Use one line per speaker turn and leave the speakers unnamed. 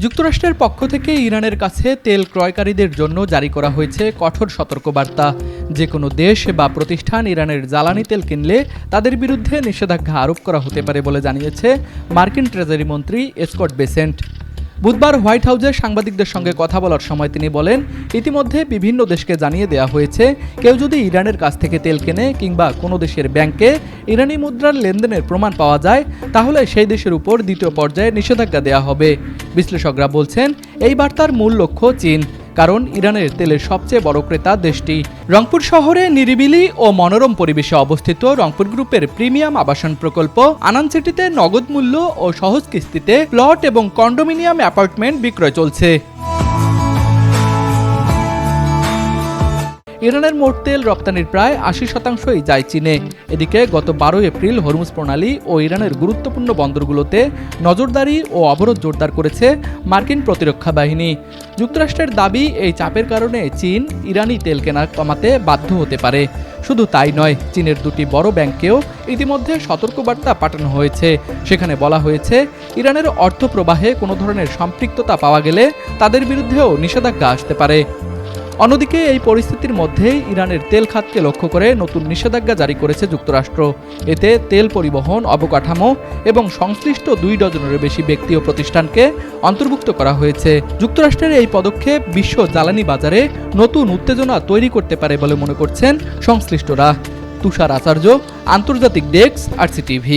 যুক্তরাষ্ট্রের পক্ষ থেকে ইরানের কাছে তেল ক্রয়কারীদের জন্য জারি করা হয়েছে কঠোর সতর্কবার্তা। যে কোনো দেশ বা প্রতিষ্ঠান ইরানের জ্বালানি তেল কিনলে তাদের বিরুদ্ধে নিষেধাজ্ঞা আরোপ করা হতে পারে বলে জানিয়েছে মার্কিন ট্রেজারি মন্ত্রী স্কট বেসেন্ট। বুধবার হোয়াইট হাউসে সাংবাদিকদের সঙ্গে কথা বলার সময় তিনি বলেন, ইতিমধ্যে বিভিন্ন দেশকে জানিয়ে দেওয়া হয়েছে কেউ যদি ইরানের কাছ থেকে তেল কেনে কিংবা কোনো দেশের ব্যাংকে ইরানি মুদ্রার লেনদেনের প্রমাণ পাওয়া যায় তাহলে সেই দেশের উপর দ্বিতীয় পর্যায়ে নিষেধাজ্ঞা দেওয়া হবে। বিশ্লেষকরা বলছেন এই বার্তার মূল লক্ষ্য চীন, কারণ ইরানের তেলের সবচেয়ে বড় ক্রেতা দেশটি। রংপুর শহরে নিরিবিলি ও মনোরম পরিবেশে অবস্থিত রংপুর গ্রুপের প্রিমিয়াম আবাসন প্রকল্প আনান সিটিতে নগদ মূল্য ও সহজ কিস্তিতে প্লট এবং কন্ডোমিনিয়াম অ্যাপার্টমেন্ট বিক্রয় চলছে। ইরানের মোট তেল রপ্তানির প্রায় ৮০%ই যায় চীনে। এদিকে গত ১২ এপ্রিল হরমুজ প্রণালী ও ইরানের গুরুত্বপূর্ণ বন্দরগুলোতে নজরদারি ও অবরোধ জোরদার করেছে মার্কিন প্রতিরক্ষা বাহিনী। যুক্তরাষ্ট্রের দাবি, এই চাপের কারণে চীন ইরানি তেল কেনা কমাতে বাধ্য হতে পারে। শুধু তাই নয়, চীনের দুটি বড় ব্যাংকেও ইতিমধ্যে সতর্কবার্তা পাঠানো হয়েছে। সেখানে বলা হয়েছে ইরানের অর্থ প্রবাহে কোনো ধরনের সম্পৃক্ততা পাওয়া গেলে তাদের বিরুদ্ধেও নিষেধাজ্ঞা আসতে পারে। অন্যদিকে এই পরিস্থিতির মধ্যেই ইরানের তেল খাতকে লক্ষ্য করে নতুন নিষেধাজ্ঞা জারি করেছে যুক্তরাষ্ট্র। এতে তেল পরিবহন, অবকাঠামো এবং সংশ্লিষ্ট ২ ডজনেরও বেশি ব্যক্তি ও প্রতিষ্ঠানকে অন্তর্ভুক্ত করা হয়েছে। যুক্তরাষ্ট্রের এই পদক্ষেপ বিশ্ব জ্বালানি বাজারে নতুন উত্তেজনা তৈরি করতে পারে বলে মনে করছেন সংশ্লিষ্টরা। তুষার আচার্য, আন্তর্জাতিক ডেস্ক, RCTV।